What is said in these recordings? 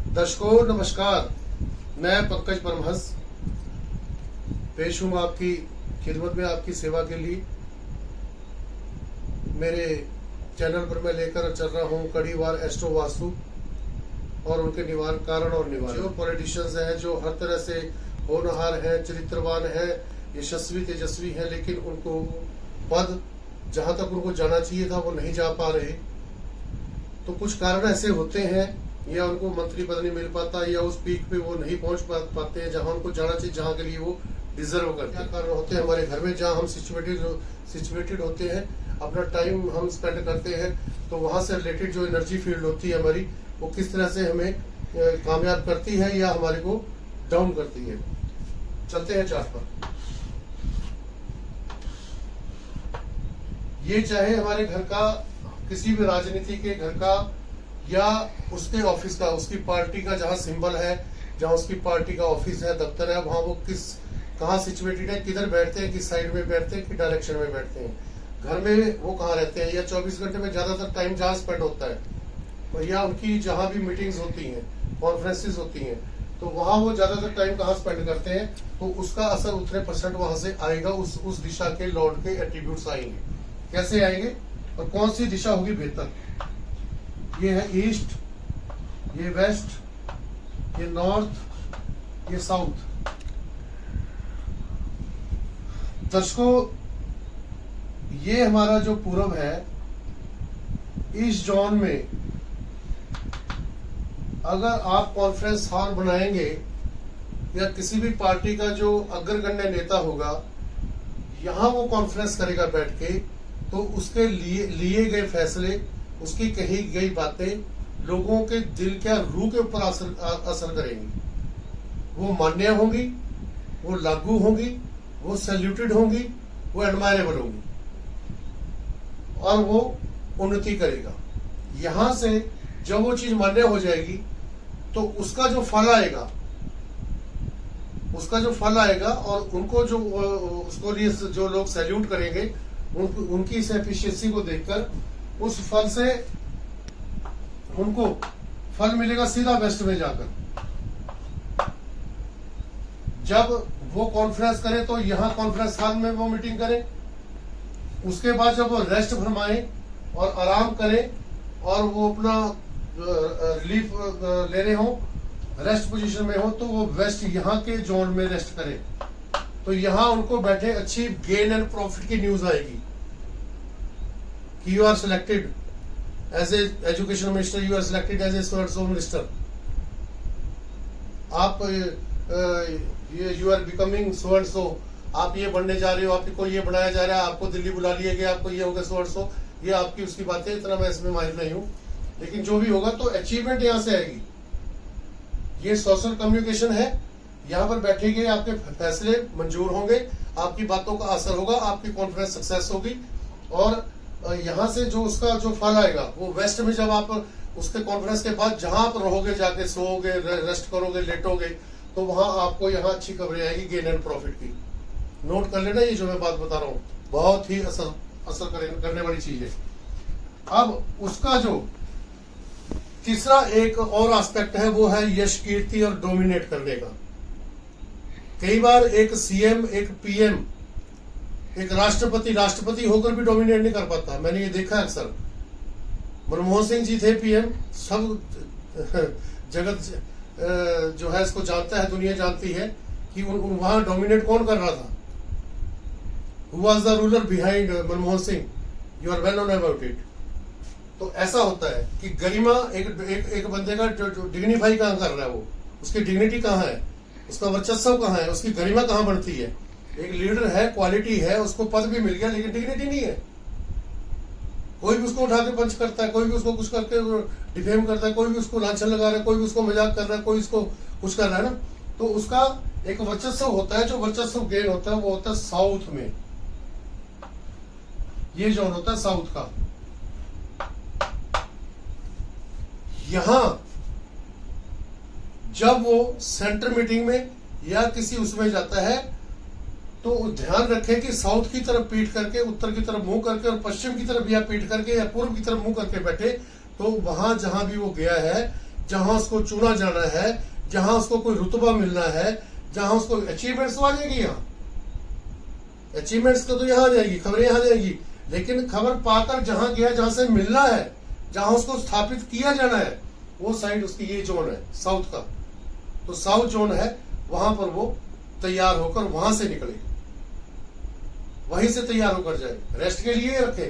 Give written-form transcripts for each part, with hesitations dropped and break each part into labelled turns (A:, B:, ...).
A: दर्शकों नमस्कार, मैं पंकज परमहंस पेश हूँ आपकी खिदमत में, आपकी सेवा के लिए। मेरे चैनल पर मैं लेकर चल रहा हूँ कड़ीवार एस्ट्रो वास्तु और उनके निवारण कारण और निवारण। जो पॉलिटिशियंस हैं, जो हर तरह से होनहार हैं, चरित्रवान हैं, यशस्वी तेजस्वी हैं, लेकिन उनको पद जहां तक उनको जाना चाहिए था वो नहीं जा पा रहे। तो कुछ कारण ऐसे होते हैं, या उनको मंत्री पद नहीं मिल पाता, या उस पीक पे वो नहीं पहुंच पाते हैं जहां उनको जाना चाहिए, जहां के लिए वो डिजर्व करते हैं। क्या कारण होते हैं हमारे घर में, जहां हम सिचुएटेड होते हैं, अपना टाइम हम स्पेंड करते हैं, तो वहां से रिलेटेड जो एनर्जी फील्ड होती है हमारी, वो किस तरह से हमें कामयाब करती है या हमारे को डाउन करती है। चलते हैं चार्ट पर। ये चाहे हमारे घर का, किसी भी राजनीति के घर का, या उसके ऑफिस का, उसकी पार्टी का जहां सिंबल है, जहां उसकी पार्टी का ऑफिस है, दफ्तर है, वहां वो कहाँ सिचुएटेड है, किधर बैठते हैं, किस साइड में बैठते हैं, किस डायरेक्शन में बैठते हैं, घर में वो कहाँ रहते हैं, या 24 घंटे में ज्यादातर टाइम जहां स्पेंड होता है, तो या उनकी जहां भी मीटिंग्स होती हैं, कॉन्फ्रेंसेस होती हैं, तो वहां वो ज्यादातर टाइम कहाँ स्पेंड करते हैं, तो उसका असर उतने % वहां से आएगा, उस दिशा के लॉर्ड के एट्रीब्यूट्स आएंगे। कैसे आएंगे और कौन सी दिशा होगी बेहतर? ये है ईस्ट, ये वेस्ट, ये नॉर्थ, ये साउथ। दर्शकों, ये हमारा जो पूरब है, इस जोन में अगर आप कॉन्फ्रेंस हॉल बनाएंगे, या किसी भी पार्टी का जो अग्रगण्य नेता होगा यहां वो कॉन्फ्रेंस करेगा बैठ के, तो उसके लिए गए फैसले, उसकी कही गई बातें लोगों के दिल क्या रूह के ऊपर असर करेंगी। वो मान्य होंगी, वो लागू होंगी, वो सैल्यूटेड होंगी, वो एडमायरेबल होंगी, और वो उन्नति करेगा। यहां से जब वो चीज मान्य हो जाएगी, तो उसका जो फल आएगा, और उनको जो उसको लिए जो लोग सैल्यूट करेंगे, उनकी इस एफिशिएंसी को देखकर उस फल से उनको फल मिलेगा सीधा वेस्ट में जाकर। जब वो कॉन्फ्रेंस करे तो यहाँ कॉन्फ्रेंस हॉल में वो मीटिंग करे, उसके बाद जब वो रेस्ट फरमाए और आराम करे, और वो अपना रिलीफ ले रहे हो, रेस्ट पोजीशन में हो, तो वो वेस्ट यहाँ के जोन में रेस्ट करे, तो यहाँ उनको बैठे अच्छी गेन एंड प्रॉफिट की न्यूज आएगी कि you are selected as a education minister, you are selected as a so minister, आप you are becoming so and so, आप ये बनने जा रहे हो, आपको ये बनाया जा रहा है, आपको दिल्ली बुला लिया गया, आपको ये होगा सो एंड सो। ये आपकी उसकी बातें, इतना मैं इसमें माहिर नहीं हूं, लेकिन जो भी होगा तो अचीवमेंट यहां से आएगी। ये सोशल कम्युनिकेशन है, यहाँ पर बैठेंगे, आपके फैसले मंजूर होंगे, आपकी बातों का असर होगा, आपकी कॉन्फ्रेंस सक्सेस होगी, और यहाँ से जो उसका जो फल आएगा, वो वेस्ट में जब आप उसके कॉन्फ्रेंस के बाद जहां आप रहोगे, जाके सोओगे, रेस्ट करोगे, लेटोगे, तो वहां आपको यहाँ अच्छी खबरें आएगी गेन एंड प्रॉफिट की। नोट कर लेना, ये जो मैं बात बता रहा हूँ बहुत ही असर करने वाली चीज है। अब उसका जो तीसरा एक और एस्पेक्ट है, वो है यश, कीर्ति और डोमिनेट करने का। कई बार एक सीएम, एक पीएम, एक राष्ट्रपति होकर भी डोमिनेट नहीं कर पाता। मैंने ये देखा अक्सर। मनमोहन सिंह जी थे पीएम, सब जगत जो है इसको जानता है, दुनिया जानती है कि वहां डोमिनेट कौन कर रहा था। Who was the ruler behind Manmohan Singh? You are well known about it. तो ऐसा होता है कि गरिमा एक बंदे का जो डिग्निफाई कहाँ कर रहा है, वो उसकी डिग्निटी कहाँ है, उसका वर्चस्व कहाँ है, उसकी गरिमा कहाँ बढ़ती है। एक लीडर है, क्वालिटी है, उसको पद भी मिल गया, लेकिन डिग्निटी नहीं है। कोई भी उसको उठा के पंच करता है, कोई भी उसको कुछ करके डिफेम करता है, कोई भी उसको लांछन लगा रहा है, कोई भी उसको मजाक कर रहा है, कोई उसको कुछ कर रहा है ना। तो उसका एक वर्चस्व होता है, जो वर्चस्व गेन होता है वो होता है साउथ में। ये जोन होता है साउथ का। यहां जब वो सेंटर मीटिंग में या किसी उसमें जाता है, तो ध्यान रखें कि साउथ की तरफ पीठ करके, उत्तर की तरफ मुंह करके, और पश्चिम की तरफ या पीठ करके या पूर्व की तरफ मुंह करके बैठे, तो वहां जहां भी वो गया है, जहां उसको चुना जाना है, जहां उसको कोई रुतबा मिलना है, जहां उसको अचीवमेंट्स तो आ जाएगी, यहाँ अचीवमेंट्स तो यहाँ आ जाएगी, खबरें यहाँ जाएगी, लेकिन खबर पाकर जहां गया, जहां से मिलना है, जहां उसको स्थापित किया जाना है, वो साइड उसकी ये जोन है साउथ का। तो साउथ जोन है, वहां पर वो तैयार होकर वहां से निकले, वहीं से तैयार होकर जाए। रेस्ट के लिए रखे,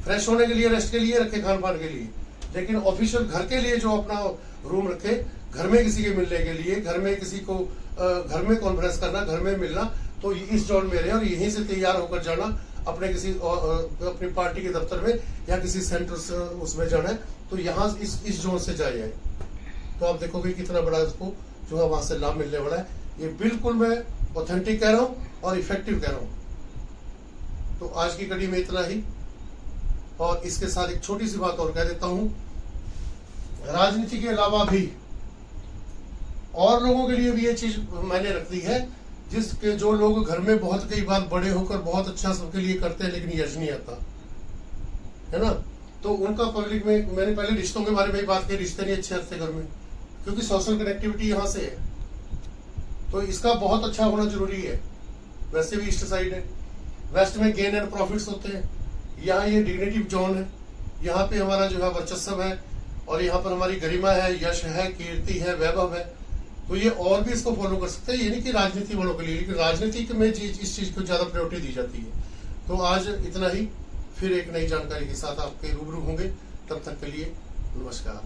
A: फ्रेश होने के लिए, रेस्ट के लिए रखे, खान पान के लिए, लेकिन ऑफिशियल घर के लिए जो अपना रूम रखे, घर में किसी के मिलने के लिए, घर में किसी को घर में कॉन्फ्रेंस करना, घर में मिलना, तो इस जोन में रहे और यहीं से तैयार होकर जाना अपने किसी अपनी पार्टी के दफ्तर में या किसी सेंटर उसमें जाना है, तो यहाँ इस जोन से जाए। तो आप देखोगे कितना बड़ा इसको जो है वहां से लाभ मिलने वाला है। ये बिल्कुल मैं ऑथेंटिक कह रहा हूँ और इफेक्टिव कह रहा हूँ। तो आज की कड़ी में इतना ही, और इसके साथ एक छोटी सी बात और कह देता हूं, राजनीति के अलावा भी और लोगों के लिए भी ये चीज मैंने रख दी है, जिसके जो लोग घर में बहुत कई बार बड़े होकर बहुत अच्छा सबके लिए करते हैं लेकिन यश नहीं आता है ना, तो उनका पब्लिक में, मैंने पहले रिश्तों के बारे में ही बात की, रिश्ते नहीं अच्छे रहते घर में, क्योंकि सोशल कनेक्टिविटी यहां से है, तो इसका बहुत अच्छा होना जरूरी है। वैसे भी ईस्ट साइड है, वेस्ट में गेन एंड प्रॉफिट्स होते हैं, यहाँ ये डिग्निटी जोन है, यहाँ पे हमारा जो है वर्चस्व है, और यहाँ पर हमारी गरिमा है, यश है, कीर्ति है, वैभव है। तो ये और भी इसको फॉलो कर सकते हैं, ये नहीं कि राजनीति वालों के लिए, लेकिन राजनीति में इस चीज को ज्यादा प्रायोरिटी दी जाती है। तो आज इतना ही, फिर एक नई जानकारी के साथ आपके रूबरू होंगे, तब तक के लिए नमस्कार।